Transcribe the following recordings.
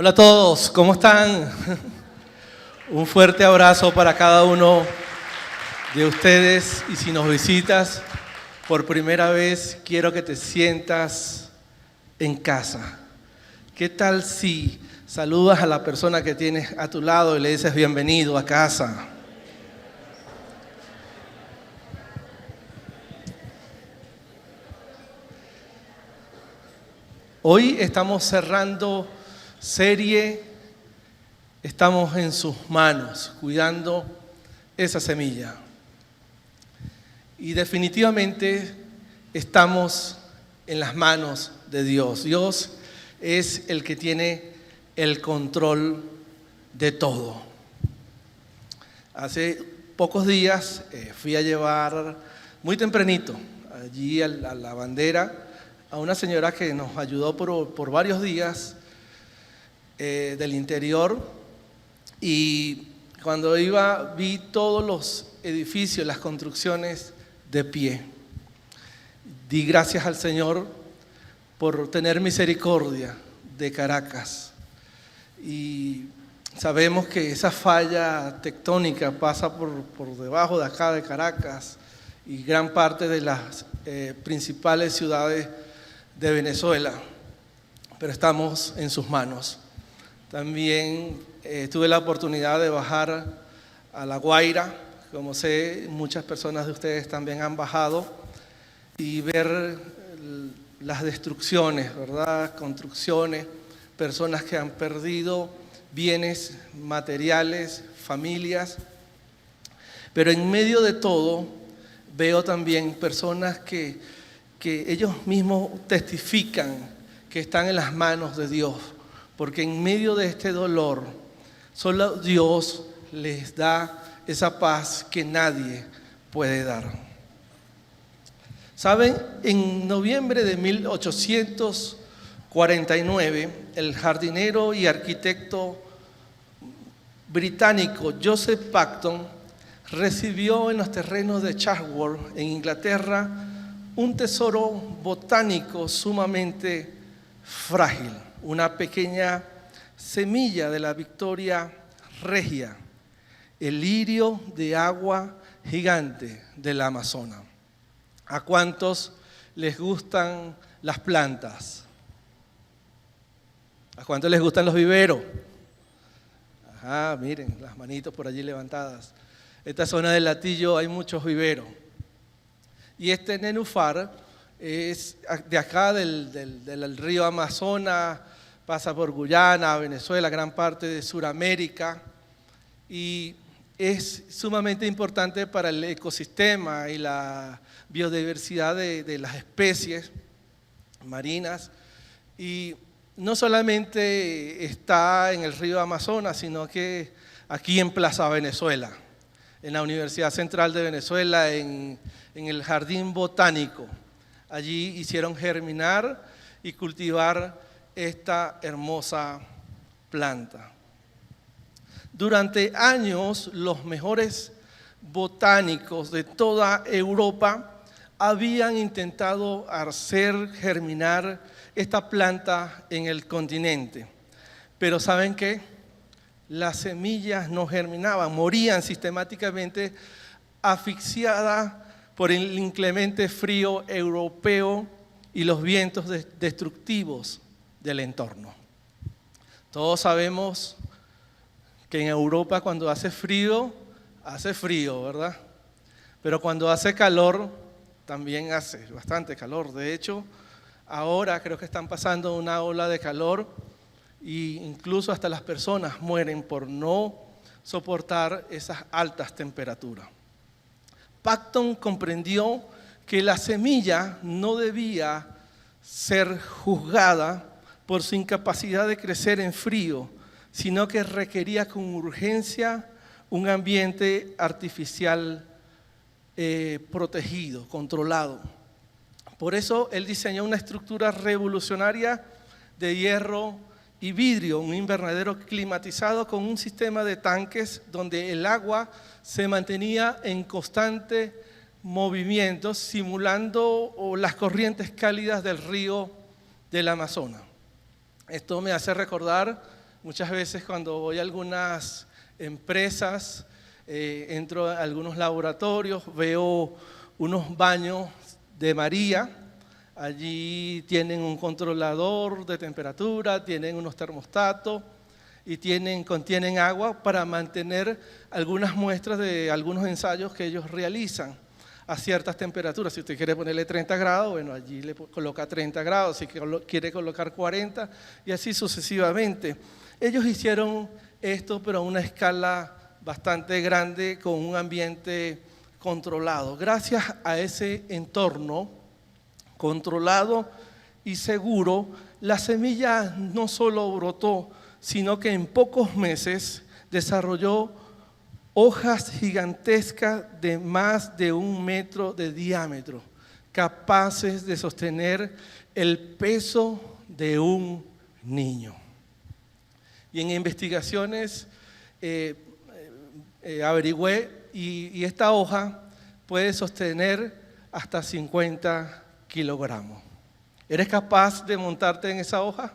Hola a todos, ¿cómo están? Un fuerte abrazo para cada uno de ustedes y si nos visitas por primera vez, quiero que te sientas en casa. ¿Qué tal si saludas a la persona que tienes a tu lado y le dices bienvenido a casa? Hoy estamos cerrando serie, estamos en sus manos, cuidando esa semilla. Y definitivamente estamos en las manos de Dios. Dios es el que tiene el control de todo. Hace pocos días fui a llevar muy tempranito allí a la bandera a una señora que nos ayudó por varios días del interior, y cuando iba vi todos los edificios, las construcciones de pie. Di gracias al Señor por tener misericordia de Caracas, y sabemos que esa falla tectónica pasa por debajo de acá de Caracas y gran parte de las principales ciudades de Venezuela, pero estamos en sus manos. También tuve la oportunidad de bajar a La Guaira, como sé, muchas personas de ustedes también han bajado, y ver las destrucciones, ¿verdad? Construcciones, personas que han perdido bienes materiales, familias, pero en medio de todo veo también personas que ellos mismos testifican que están en las manos de Dios, porque en medio de este dolor, solo Dios les da esa paz que nadie puede dar. ¿Saben? En noviembre de 1849, el jardinero y arquitecto británico Joseph Pacton recibió en los terrenos de Chatsworth, en Inglaterra, un tesoro botánico sumamente frágil, una pequeña semilla de la Victoria regia, el lirio de agua gigante del Amazonas. ¿A cuántos les gustan las plantas? ¿A cuántos les gustan los viveros? Ajá, miren, las manitos por allí levantadas. Esta zona del Latillo hay muchos viveros. Y este nenúfar es de acá del río Amazonas, pasa por Guyana, Venezuela, gran parte de Sudamérica, y es sumamente importante para el ecosistema y la biodiversidad de las especies marinas. Y no solamente está en el río Amazonas, sino que aquí en Plaza Venezuela, en la Universidad Central de Venezuela, en el Jardín Botánico. Allí hicieron germinar y cultivar esta hermosa planta. Durante años, los mejores botánicos de toda Europa habían intentado hacer germinar esta planta en el continente. Pero ¿saben qué? Las semillas no germinaban, morían sistemáticamente asfixiadas por el inclemente frío europeo y los vientos destructivos del entorno. Todos sabemos que en Europa cuando hace frío, ¿verdad? Pero cuando hace calor, también hace bastante calor. De hecho, ahora creo que están pasando una ola de calor e incluso hasta las personas mueren por no soportar esas altas temperaturas. Pacton comprendió que la semilla no debía ser juzgada por su incapacidad de crecer en frío, sino que requería con urgencia un ambiente artificial protegido, controlado. Por eso él diseñó una estructura revolucionaria de hierro y vidrio, un invernadero climatizado con un sistema de tanques donde el agua se mantenía en constante movimiento, simulando las corrientes cálidas del río del Amazonas. Esto me hace recordar Muchas veces cuando voy a algunas empresas, entro a algunos laboratorios, veo unos baños de María. Allí tienen un controlador de temperatura, tienen unos termostatos y contienen agua para mantener algunas muestras de algunos ensayos que ellos realizan a ciertas temperaturas. Si usted quiere ponerle 30 grados, bueno, allí le coloca 30 grados, si quiere colocar 40 y así sucesivamente. Ellos hicieron esto, pero a una escala bastante grande, con un ambiente controlado. Gracias a ese entorno controlado y seguro, la semilla no solo brotó, sino que en pocos meses desarrolló hojas gigantescas de más de 1 metro de diámetro, capaces de sostener el peso de un niño. Y en investigaciones averigüé y esta hoja puede sostener hasta 50 kilogramos. ¿Eres capaz de montarte en esa hoja?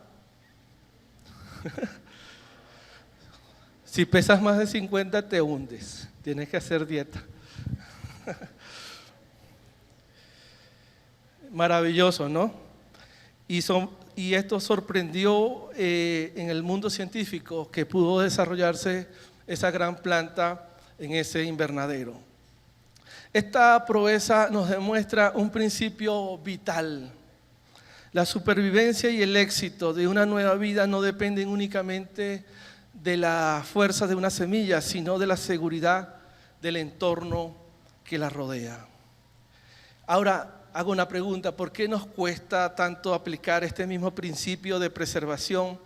Si pesas más de 50 te hundes, tienes que hacer dieta. Maravilloso, ¿no? Y esto sorprendió en el mundo científico, que pudo desarrollarse esa gran planta en ese invernadero. Esta proeza nos demuestra un principio vital. La supervivencia y el éxito de una nueva vida no dependen únicamente de la fuerza de una semilla, sino de la seguridad del entorno que la rodea. Ahora, hago una pregunta: ¿por qué nos cuesta tanto aplicar este mismo principio de preservación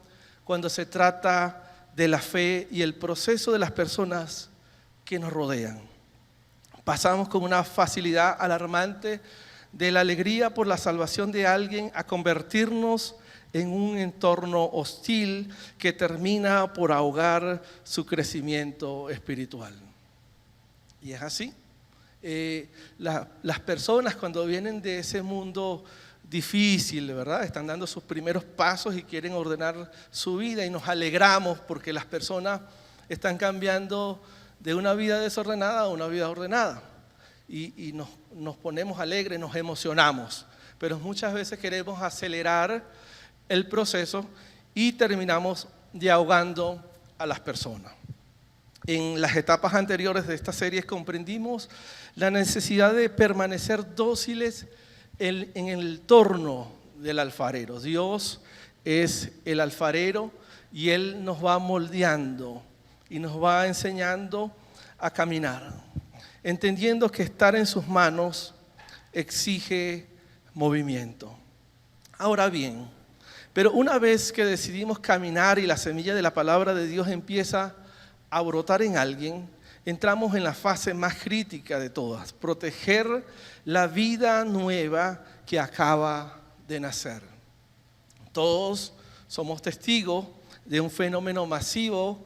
cuando se trata de la fe y el proceso de las personas que nos rodean? Pasamos con una facilidad alarmante de la alegría por la salvación de alguien a convertirnos en un entorno hostil que termina por ahogar su crecimiento espiritual. Y es así. Las personas, cuando vienen de ese mundo difícil, ¿verdad?, están dando sus primeros pasos y quieren ordenar su vida, y nos alegramos porque las personas están cambiando de una vida desordenada a una vida ordenada, y nos ponemos alegres, nos emocionamos, pero muchas veces queremos acelerar el proceso y terminamos ahogando a las personas. En las etapas anteriores de esta serie comprendimos la necesidad de permanecer dóciles en el entorno del alfarero. Dios es el alfarero y Él nos va moldeando y nos va enseñando a caminar, entendiendo que estar en sus manos exige movimiento. Ahora bien, pero una vez que decidimos caminar y la semilla de la palabra de Dios empieza a brotar en alguien, entramos en la fase más crítica de todas: proteger la vida nueva que acaba de nacer. Todos somos testigos de un fenómeno masivo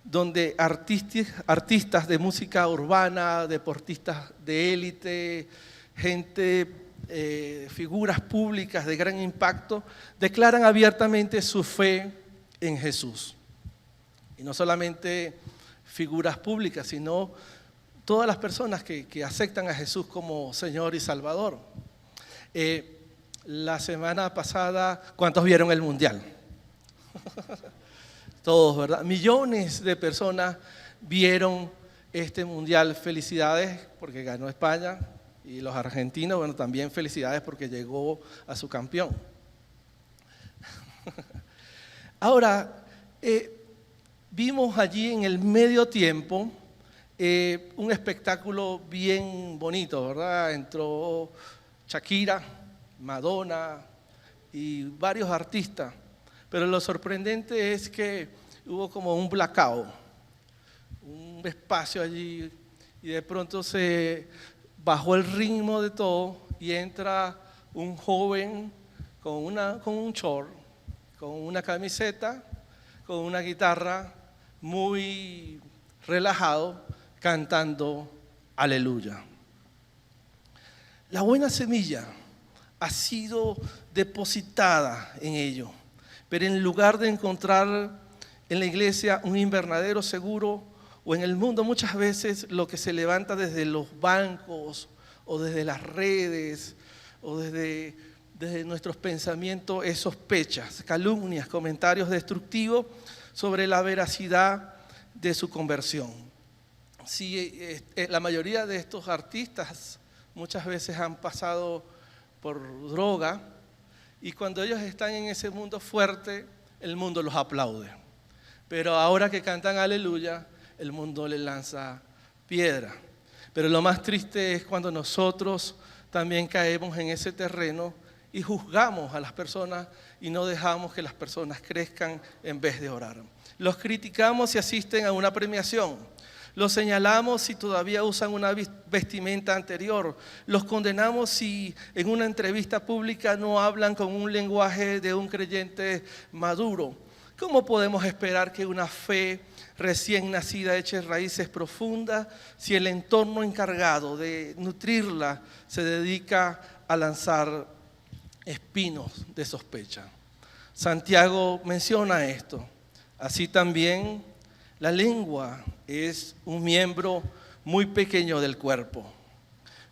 donde artistas de música urbana, deportistas de élite, figuras públicas de gran impacto, declaran abiertamente su fe en Jesús. Y no solamente figuras públicas, sino todas las personas que aceptan a Jesús como Señor y Salvador. La semana pasada, ¿cuántos vieron el Mundial? Todos, ¿verdad? Millones de personas vieron este Mundial. Felicidades porque ganó España, y los argentinos, bueno, también felicidades porque llegó a su campeón. Ahora, vimos allí en el medio tiempo un espectáculo bien bonito, ¿verdad? Entró Shakira, Madonna y varios artistas, pero lo sorprendente es que hubo como un blackout, un espacio allí, y de pronto se bajó el ritmo de todo y entra un joven con un short, con una camiseta, con una guitarra, muy relajado, cantando Aleluya. La buena semilla ha sido depositada en ello, pero en lugar de encontrar en la iglesia un invernadero seguro, o en el mundo muchas veces lo que se levanta desde los bancos o desde las redes o desde nuestros pensamientos es sospechas, calumnias, comentarios destructivos sobre la veracidad de su conversión. Sí, la mayoría de estos artistas muchas veces han pasado por droga, y cuando ellos están en ese mundo fuerte, el mundo los aplaude. Pero ahora que cantan aleluya, el mundo les lanza piedra. Pero lo más triste es cuando nosotros también caemos en ese terreno y juzgamos a las personas y no dejamos que las personas crezcan en vez de orar. Los criticamos si asisten a una premiación. Los señalamos si todavía usan una vestimenta anterior. Los condenamos si en una entrevista pública no hablan con un lenguaje de un creyente maduro. ¿Cómo podemos esperar que una fe recién nacida eche raíces profundas si el entorno encargado de nutrirla se dedica a lanzar espinos de sospecha? Santiago menciona esto. Así también la lengua es un miembro muy pequeño del cuerpo,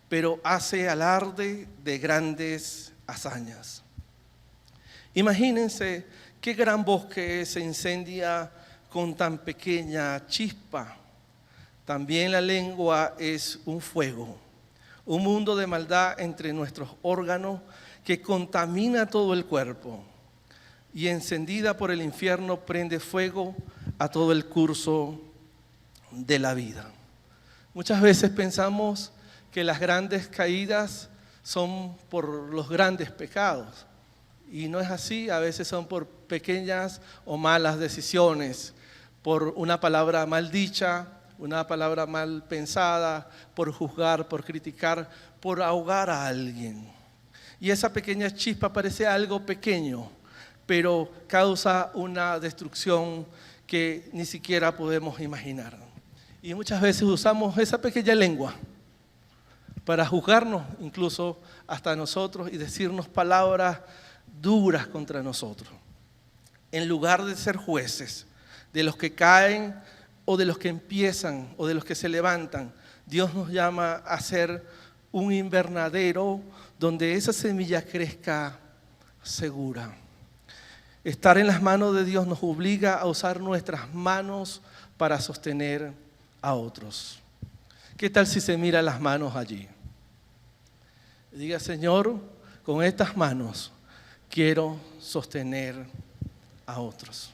pero hace alarde de grandes hazañas. Imagínense qué gran bosque se incendia con tan pequeña chispa. También la lengua es un fuego, un mundo de maldad entre nuestros órganos que contamina todo el cuerpo, y encendida por el infierno prende fuego a todo el curso de la vida. Muchas veces pensamos que las grandes caídas son por los grandes pecados, y no es así. A veces son por pequeñas o malas decisiones, por una palabra mal dicha, una palabra mal pensada, por juzgar, por criticar, por ahogar a alguien. Y esa pequeña chispa parece algo pequeño, pero causa una destrucción que ni siquiera podemos imaginar. Y muchas veces usamos esa pequeña lengua para juzgarnos, incluso hasta nosotros, y decirnos palabras duras contra nosotros. En lugar de ser jueces de los que caen o de los que empiezan o de los que se levantan, Dios nos llama a ser un invernadero donde esa semilla crezca segura. Estar en las manos de Dios nos obliga a usar nuestras manos para sostener a otros. ¿Qué tal si se mira las manos allí? Diga: Señor, con estas manos quiero sostener a otros.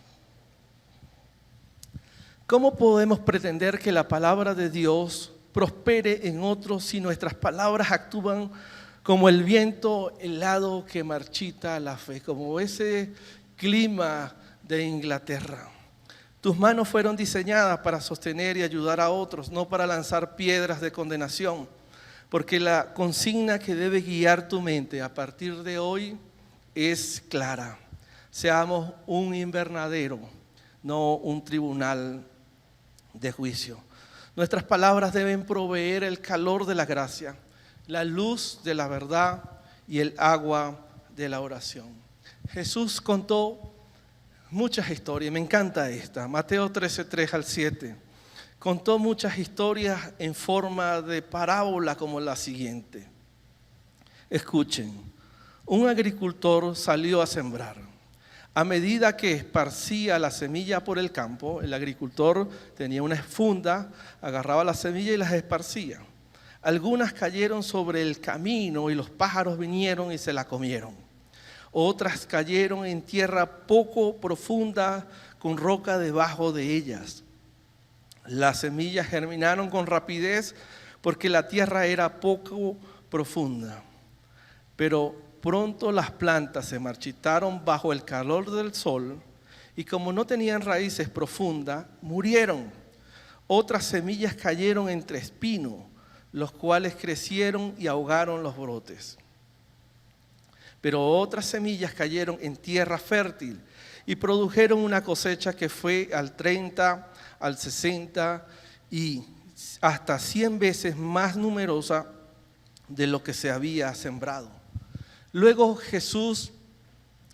¿Cómo podemos pretender que la palabra de Dios prospere en otros si nuestras palabras actúan como el viento helado que marchita la fe, como ese clima de Inglaterra? Tus manos fueron diseñadas para sostener y ayudar a otros, no para lanzar piedras de condenación, porque la consigna que debe guiar tu mente a partir de hoy es clara: seamos un invernadero, no un tribunal de juicio. Nuestras palabras deben proveer el calor de la gracia, la luz de la verdad y el agua de la oración. Jesús contó muchas historias, me encanta esta, Mateo 13:3 al 7. Contó muchas historias en forma de parábola como la siguiente. Escuchen: un agricultor salió a sembrar. A medida que esparcía la semilla por el campo, el agricultor tenía una funda, agarraba la semilla y las esparcía. Algunas cayeron sobre el camino y los pájaros vinieron y se la comieron. Otras cayeron en tierra poco profunda con roca debajo de ellas. Las semillas germinaron con rapidez porque la tierra era poco profunda. Pero pronto las plantas se marchitaron bajo el calor del sol y como no tenían raíces profundas, murieron. Otras semillas cayeron entre espinos, los cuales crecieron y ahogaron los brotes. Pero otras semillas cayeron en tierra fértil y produjeron una cosecha que fue al 30, al 60 y hasta 100 veces más numerosa de lo que se había sembrado. Luego Jesús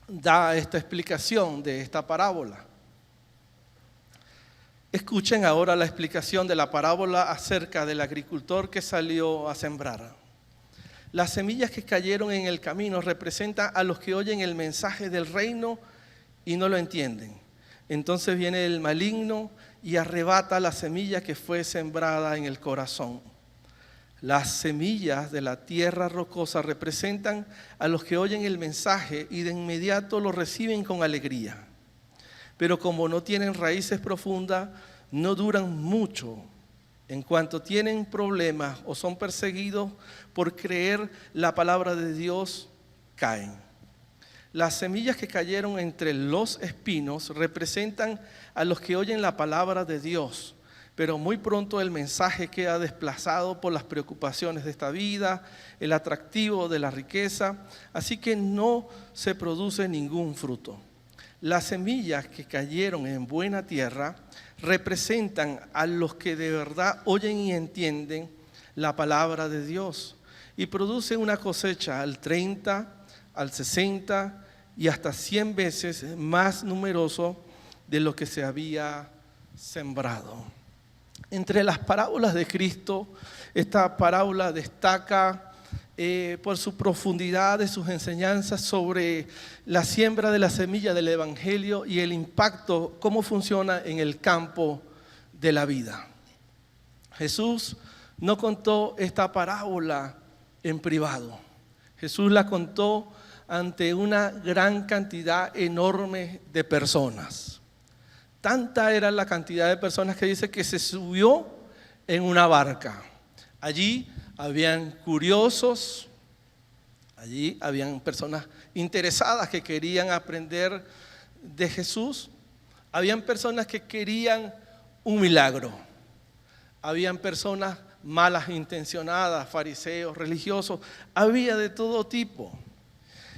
da esta explicación de esta parábola. Escuchen ahora la explicación de la parábola acerca del agricultor que salió a sembrar. Las semillas que cayeron en el camino representan a los que oyen el mensaje del reino y no lo entienden. Entonces viene el maligno y arrebata la semilla que fue sembrada en el corazón. Las semillas de la tierra rocosa representan a los que oyen el mensaje y de inmediato lo reciben con alegría. Pero como no tienen raíces profundas, no duran mucho. En cuanto tienen problemas o son perseguidos por creer la palabra de Dios, caen. Las semillas que cayeron entre los espinos representan a los que oyen la palabra de Dios, pero muy pronto el mensaje queda desplazado por las preocupaciones de esta vida, el atractivo de la riqueza, así que no se produce ningún fruto. Las semillas que cayeron en buena tierra representan a los que de verdad oyen y entienden la palabra de Dios y producen una cosecha al 30, al 60 y hasta 100 veces más numeroso de lo que se había sembrado. Entre las parábolas de Cristo, esta parábola destaca por su profundidad de sus enseñanzas sobre la siembra de la semilla del Evangelio y el impacto, cómo funciona en el campo de la vida. Jesús no contó esta parábola en privado. Jesús la contó ante una gran cantidad enorme de personas. Tanta era la cantidad de personas que dice que se subió en una barca. Allí habían curiosos, allí habían personas interesadas que querían aprender de Jesús. Habían personas que querían un milagro. Habían personas malas intencionadas, fariseos, religiosos. Había de todo tipo.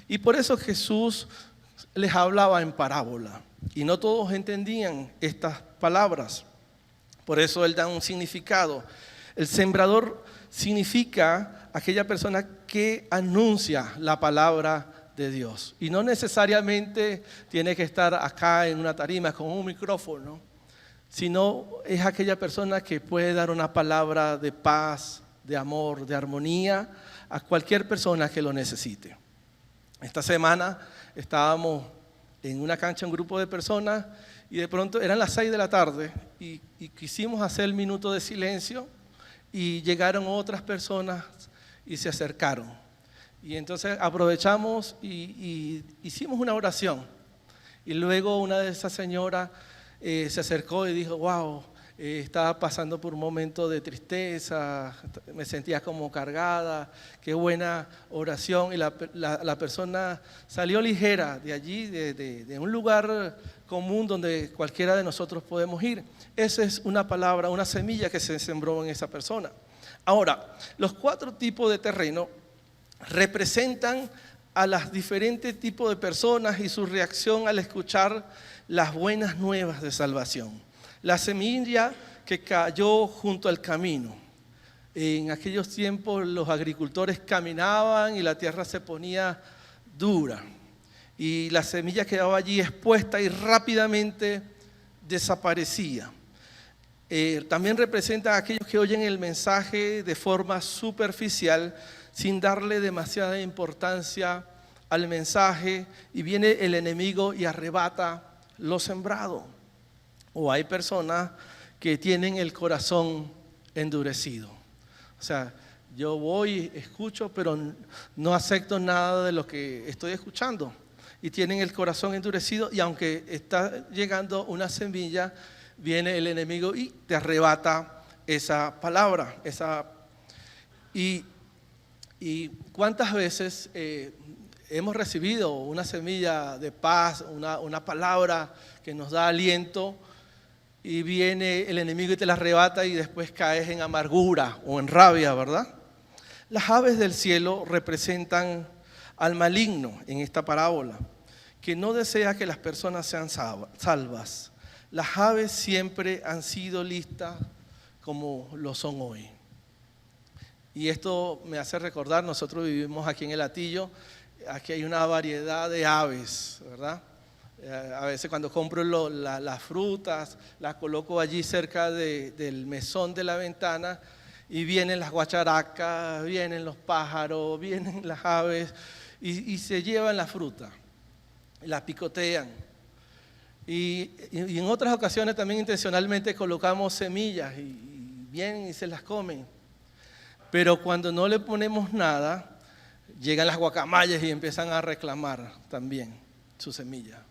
Y por eso Jesús les hablaba en parábola. Y no todos entendían estas palabras. Por eso Él da un significado. El sembrador significa aquella persona que anuncia la palabra de Dios. Y no necesariamente tiene que estar acá en una tarima con un micrófono, sino es aquella persona que puede dar una palabra de paz, de amor, de armonía a cualquier persona que lo necesite. Esta semana estábamos en una cancha, un grupo de personas, y de pronto eran las 6 de la tarde y quisimos hacer el minuto de silencio y llegaron otras personas y se acercaron. Y entonces aprovechamos y hicimos una oración. Y luego una de esas señoras se acercó y dijo, wow, estaba pasando por un momento de tristeza, me sentía como cargada, qué buena oración. Y la persona salió ligera de allí, de un lugar común donde cualquiera de nosotros podemos ir. Esa es una palabra, una semilla que se sembró en esa persona. Ahora, los 4 tipos de terreno representan a los diferentes tipos de personas y su reacción al escuchar las buenas nuevas de salvación. La semilla que cayó junto al camino. En aquellos tiempos los agricultores caminaban y la tierra se ponía dura. Y la semilla quedaba allí expuesta y rápidamente desaparecía. También representa a aquellos que oyen el mensaje de forma superficial, sin darle demasiada importancia al mensaje, y viene el enemigo y arrebata lo sembrado. O hay personas que tienen el corazón endurecido. O sea, yo voy, escucho, pero no acepto nada de lo que estoy escuchando. Y tienen el corazón endurecido, y aunque está llegando una semilla, viene el enemigo y te arrebata esa palabra. Y cuántas veces hemos recibido una semilla de paz, una palabra que nos da aliento, y viene el enemigo y te la arrebata y después caes en amargura o en rabia, ¿verdad? Las aves del cielo representan al maligno en esta parábola, que no desea que las personas sean salvas. Las aves siempre han sido listas como lo son hoy. Y esto me hace recordar, nosotros vivimos aquí en el Hatillo, aquí hay una variedad de aves, ¿verdad? A veces cuando compro las frutas, las coloco allí cerca del mesón de la ventana y vienen las guacharacas, vienen los pájaros, vienen las aves y se llevan la fruta, la picotean. Y en otras ocasiones también intencionalmente colocamos semillas y vienen y se las comen. Pero cuando no le ponemos nada, llegan las guacamayas y empiezan a reclamar también su semilla.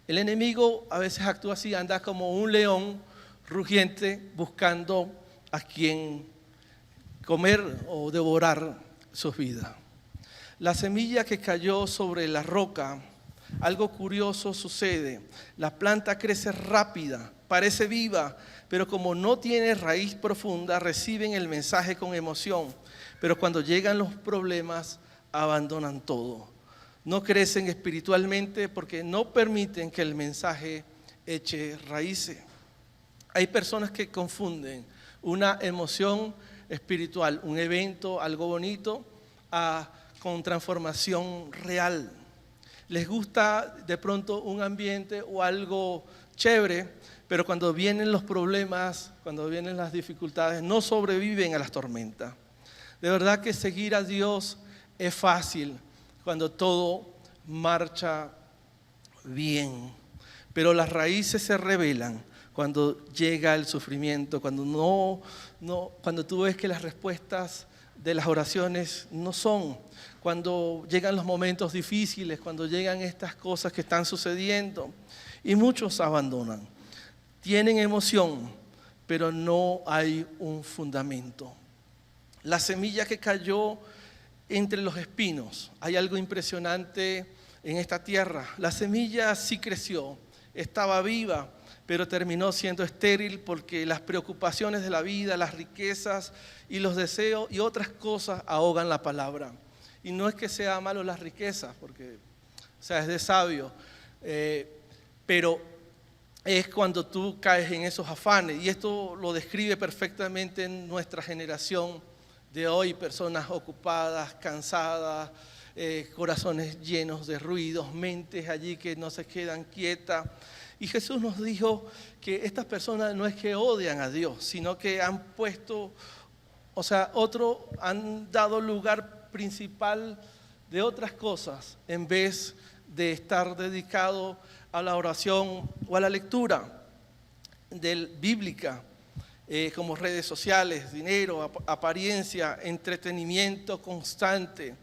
El enemigo a veces actúa así, anda como un león rugiente buscando a quien comer o devorar sus vidas. La semilla que cayó sobre la roca, algo curioso sucede. La planta crece rápida, parece viva, pero como no tiene raíz profunda, reciben el mensaje con emoción. Pero cuando llegan los problemas, abandonan todo. No crecen espiritualmente porque no permiten que el mensaje eche raíces. Hay personas que confunden una emoción espiritual, un evento, algo bonito, con transformación real. Les gusta de pronto un ambiente o algo chévere, pero cuando vienen los problemas, cuando vienen las dificultades, no sobreviven a las tormentas. De verdad que seguir a Dios es fácil cuando todo marcha bien, pero las raíces se revelan cuando llega el sufrimiento, cuando tú ves que las respuestas de las oraciones no son, cuando llegan los momentos difíciles, cuando llegan estas cosas que están sucediendo, y muchos abandonan. Tienen emoción, pero no hay un fundamento. La semilla que cayó entre los espinos, hay algo impresionante en esta tierra. La semilla sí creció, estaba viva, pero terminó siendo estéril porque las preocupaciones de la vida, las riquezas y los deseos y otras cosas ahogan la palabra. Y no es que sea malo las riquezas, porque es de sabio, pero es cuando tú caes en esos afanes. Y esto lo describe perfectamente en nuestra generación de hoy, personas ocupadas, cansadas, corazones llenos de ruidos, mentes allí que no se quedan quietas. Y Jesús nos dijo que estas personas no es que odian a Dios, sino que han puesto, han dado lugar principal de otras cosas en vez de estar dedicado a la oración o a la lectura bíblica, como redes sociales, dinero, apariencia, entretenimiento constante.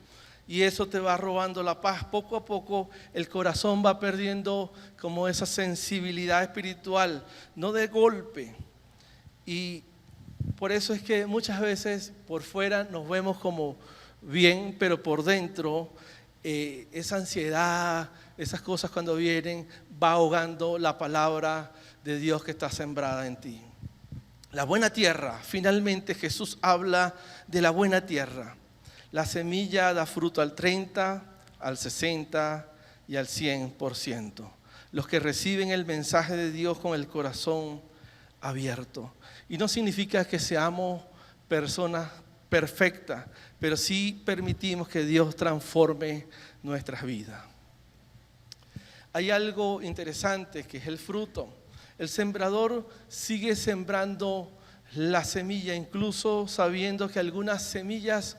Y eso te va robando la paz. Poco a poco el corazón va perdiendo como esa sensibilidad espiritual, no de golpe. Y por eso es que muchas veces por fuera nos vemos como bien, pero por dentro esa ansiedad, esas cosas cuando vienen, va ahogando la palabra de Dios que está sembrada en ti. La buena tierra, finalmente Jesús habla de la buena tierra. La semilla da fruto al 30, al 60 y al 100%. Los que reciben el mensaje de Dios con el corazón abierto. Y no significa que seamos personas perfectas, pero sí permitimos que Dios transforme nuestras vidas. Hay algo interesante que es el fruto. El sembrador sigue sembrando la semilla, incluso sabiendo que algunas semillas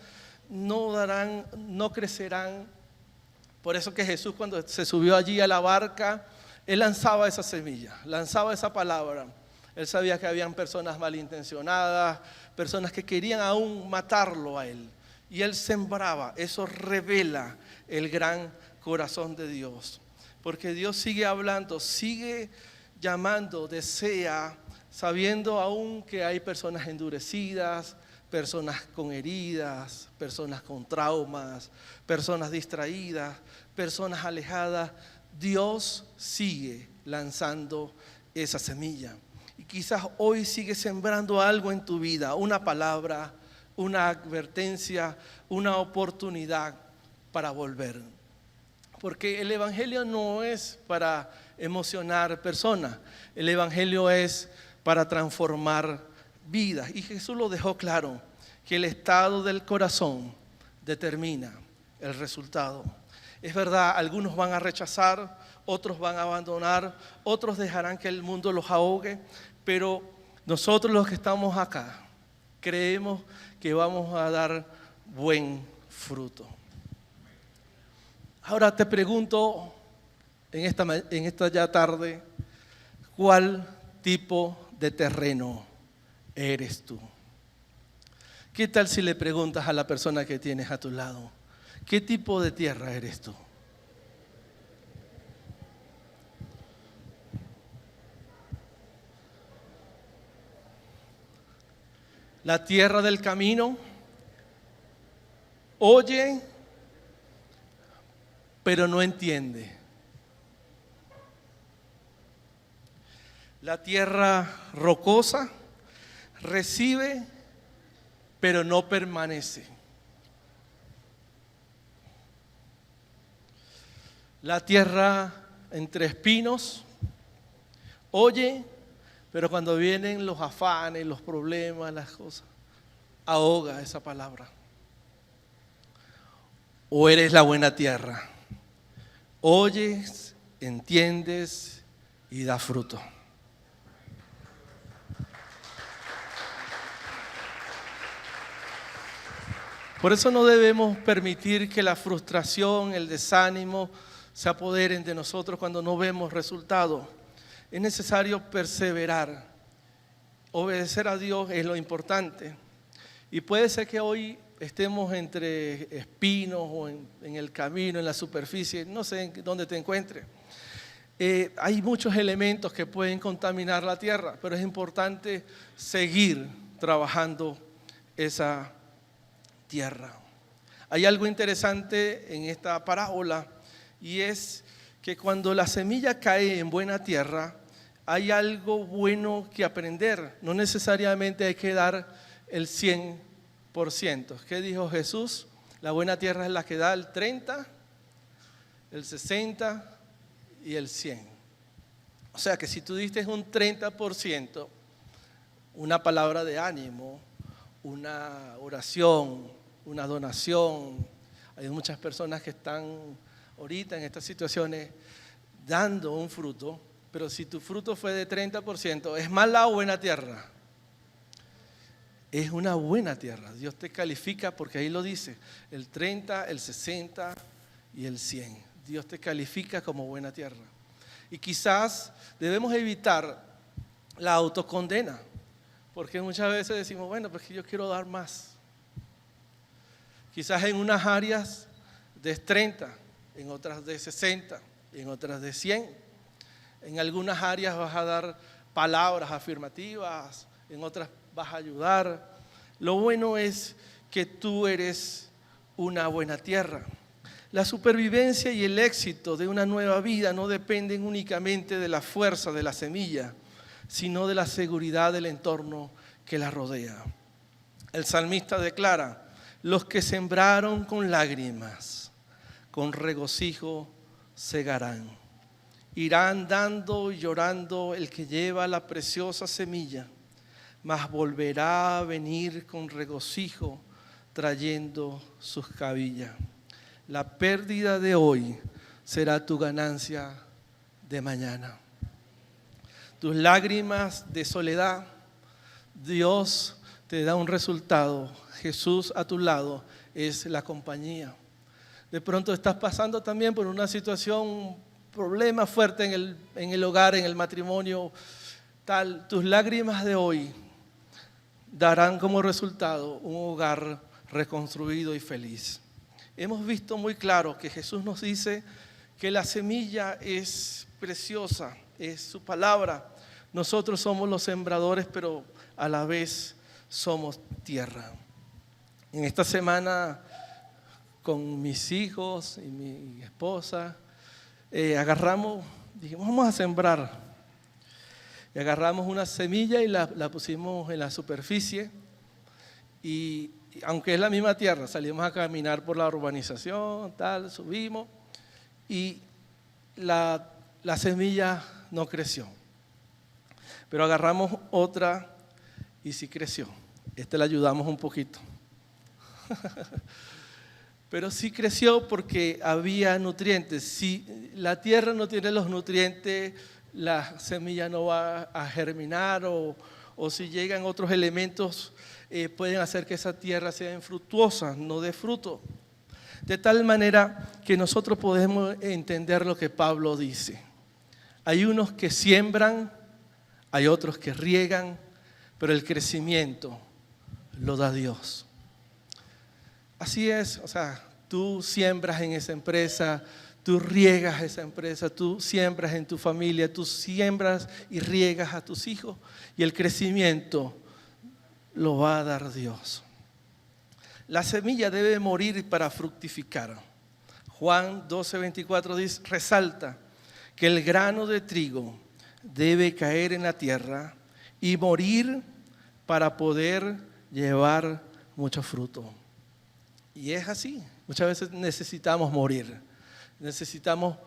no crecerán. Por eso que Jesús, cuando se subió allí a la barca, Él lanzaba esa semilla, lanzaba esa palabra. Él sabía que habían personas malintencionadas, personas que querían aún matarlo a Él. Y Él sembraba. Eso revela el gran corazón de Dios. Porque Dios sigue hablando, sigue llamando, desea, sabiendo aún que hay personas endurecidas, personas con heridas, personas con traumas, personas distraídas, personas alejadas. Dios sigue lanzando esa semilla. Y quizás hoy sigue sembrando algo en tu vida, una palabra, una advertencia, una oportunidad para volver. Porque el Evangelio no es para emocionar personas, el Evangelio es para transformar vidas. Y Jesús lo dejó claro, que el estado del corazón determina el resultado. Es verdad, algunos van a rechazar, otros van a abandonar, otros dejarán que el mundo los ahogue, pero nosotros los que estamos acá creemos que vamos a dar buen fruto. Ahora te pregunto en esta ya tarde, ¿cuál tipo de terreno eres tú? ¿Qué tal si le preguntas a la persona que tienes a tu lado, qué tipo de tierra eres tú? La tierra del camino, oye, pero no entiende. La tierra rocosa, recibe, pero no permanece. La tierra entre espinos, oye, pero cuando vienen los afanes, los problemas, las cosas, ahoga esa palabra. O eres la buena tierra, oyes, entiendes y da fruto. Por eso no debemos permitir que la frustración, el desánimo se apoderen de nosotros cuando no vemos resultados. Es necesario perseverar. Obedecer a Dios es lo importante. Y puede ser que hoy estemos entre espinos o en el camino, en la superficie, no sé en dónde te encuentres. Hay muchos elementos que pueden contaminar la tierra, pero es importante seguir trabajando esa tierra. Hay algo interesante en esta parábola y es que cuando la semilla cae en buena tierra, hay algo bueno que aprender. No necesariamente hay que dar el 100%. ¿Qué dijo Jesús? La buena tierra es la que da el 30, el 60 y el 100. O sea que si tú diste un 30%, una palabra de ánimo, una oración, una donación. Hay muchas personas que están ahorita en estas situaciones dando un fruto, pero si tu fruto fue de 30%, ¿es mala o buena tierra? Es una buena tierra. Dios te califica porque ahí lo dice, el 30, el 60 y el 100. Dios te califica como buena tierra. Y quizás debemos evitar la autocondena, porque muchas veces decimos, bueno, pues que yo quiero dar más. Quizás en unas áreas de 30, en otras de 60, en otras de 100. En algunas áreas vas a dar palabras afirmativas, en otras vas a ayudar. Lo bueno es que tú eres una buena tierra. La supervivencia y el éxito de una nueva vida no dependen únicamente de la fuerza de la semilla, sino de la seguridad del entorno que la rodea. El salmista declara: los que sembraron con lágrimas, con regocijo segarán. Irán dando y llorando el que lleva la preciosa semilla, mas volverá a venir con regocijo trayendo sus cabillas. La pérdida de hoy será tu ganancia de mañana. Tus lágrimas de soledad, Dios te da un resultado. Jesús a tu lado es la compañía. De pronto estás pasando también por una situación, un problema fuerte en el hogar, en el matrimonio, tal. Tus lágrimas de hoy darán como resultado un hogar reconstruido y feliz. Hemos visto muy claro que Jesús nos dice que la semilla es preciosa, es su palabra. Nosotros somos los sembradores, pero a la vez somos tierra. En esta semana, con mis hijos y mi esposa, dijimos, vamos a sembrar. Y agarramos una semilla y la pusimos en la superficie. Y aunque es la misma tierra, salimos a caminar por la urbanización, subimos. Y la semilla no creció. Pero agarramos otra y sí creció. La ayudamos un poquito. Pero sí creció porque había nutrientes. Si la tierra no tiene los nutrientes, la semilla no va a germinar, o si llegan otros elementos, pueden hacer que esa tierra sea infructuosa, no dé fruto. De tal manera que nosotros podemos entender lo que Pablo dice. Hay unos que siembran, hay otros que riegan, pero el crecimiento lo da Dios. Así es, o sea, tú siembras en esa empresa, tú riegas esa empresa, tú siembras en tu familia, tú siembras y riegas a tus hijos, y el crecimiento lo va a dar Dios. La semilla debe morir para fructificar. Juan 12:24 resalta que el grano de trigo debe caer en la tierra y morir para poder llevar mucho fruto. Y es así. Muchas veces necesitamos morir, necesitamos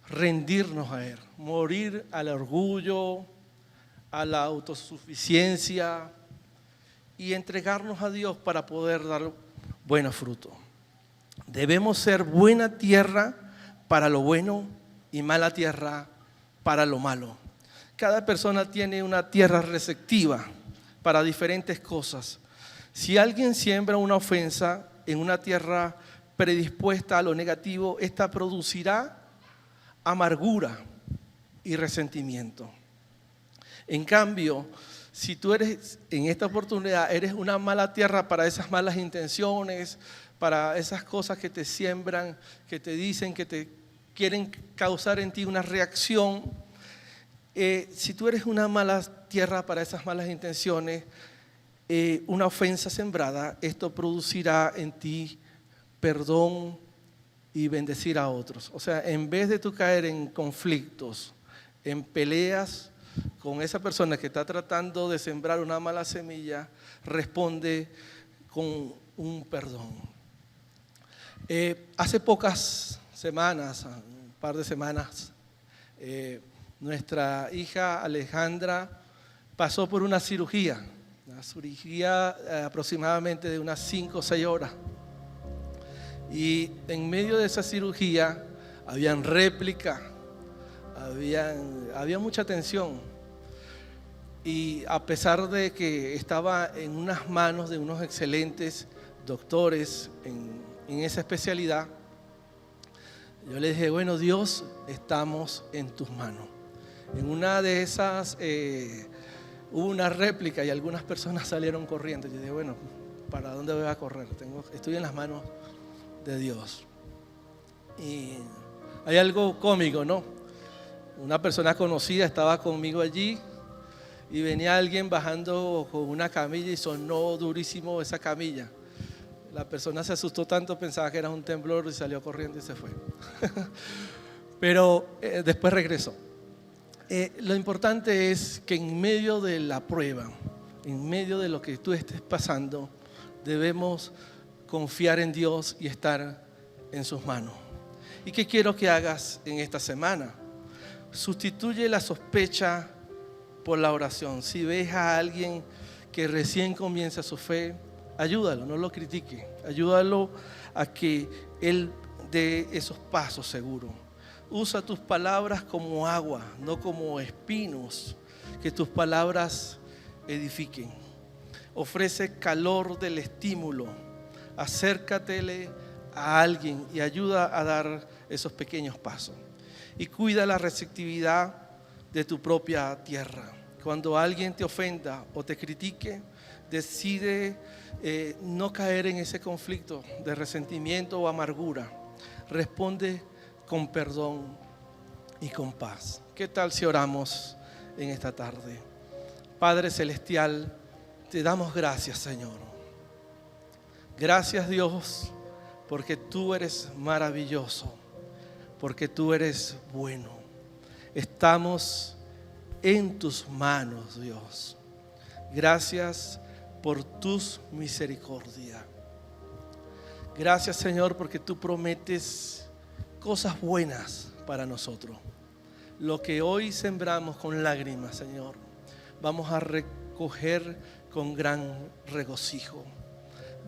rendirnos a Él, morir al orgullo, a la autosuficiencia y entregarnos a Dios para poder dar buenos frutos. Debemos ser buena tierra para lo bueno y mala tierra para lo malo. Cada persona tiene una tierra receptiva para diferentes cosas. Si alguien siembra una ofensa en una tierra predispuesta a lo negativo, esta producirá amargura y resentimiento. En cambio, si tú eres en esta oportunidad, eres una mala tierra para esas malas intenciones, para esas cosas que te siembran, que te dicen, que te quieren causar en ti una reacción. Si tú eres una mala tierra para esas malas intenciones, una ofensa sembrada, esto producirá en ti perdón y bendecir a otros. O sea, en vez de tú caer en conflictos, en peleas con esa persona que está tratando de sembrar una mala semilla, responde con un perdón. Hace pocas semanas, un par de semanas, nuestra hija Alejandra pasó por una cirugía aproximadamente de unas 5 o 6 horas. Y en medio de esa cirugía habían réplicas, había mucha tensión. Y a pesar de que estaba en unas manos de unos excelentes doctores en esa especialidad, yo le dije, bueno, Dios, estamos en tus manos. En una de esas hubo una réplica y algunas personas salieron corriendo. Yo dije, bueno, ¿para dónde voy a correr? Estoy en las manos de Dios. Y hay algo cómico, ¿no? Una persona conocida estaba conmigo allí y venía alguien bajando con una camilla y sonó durísimo esa camilla. La persona se asustó tanto, pensaba que era un temblor y salió corriendo y se fue. Pero después regresó. Lo importante es que en medio de la prueba, en medio de lo que tú estés pasando, debemos confiar en Dios y estar en sus manos. ¿Y qué quiero que hagas en esta semana? Sustituye la sospecha por la oración. Si ves a alguien que recién comienza su fe, ayúdalo, no lo critique. Ayúdalo a que él dé esos pasos seguros. Usa tus palabras como agua, no como espinos. Que tus palabras edifiquen. Ofrece calor del estímulo. Acércatele a alguien y ayuda a dar esos pequeños pasos. Y cuida la receptividad de tu propia tierra. Cuando alguien te ofenda o te critique, decide no caer en ese conflicto de resentimiento o amargura. Responde con perdón y con paz. ¿Qué tal si oramos en esta tarde? Padre Celestial, te damos gracias, Señor. Gracias, Dios, porque tú eres maravilloso, porque tú eres bueno. Estamos en tus manos, Dios. Gracias por tus misericordias. Gracias, Señor, porque tú prometes cosas buenas para nosotros. Lo que hoy sembramos con lágrimas, Señor, vamos a recoger con gran regocijo.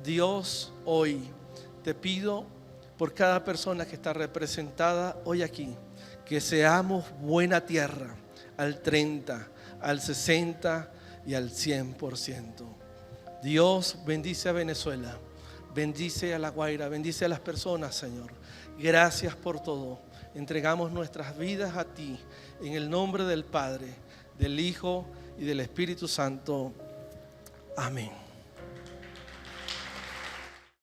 Dios, hoy te pido por cada persona que está representada hoy aquí, que seamos buena tierra al 30, al 60 y al 100%. Dios bendice a Venezuela, bendice a La Guaira, bendice a las personas, Señor. Gracias por todo. Entregamos nuestras vidas a ti en el nombre del Padre, del Hijo y del Espíritu Santo. Amén.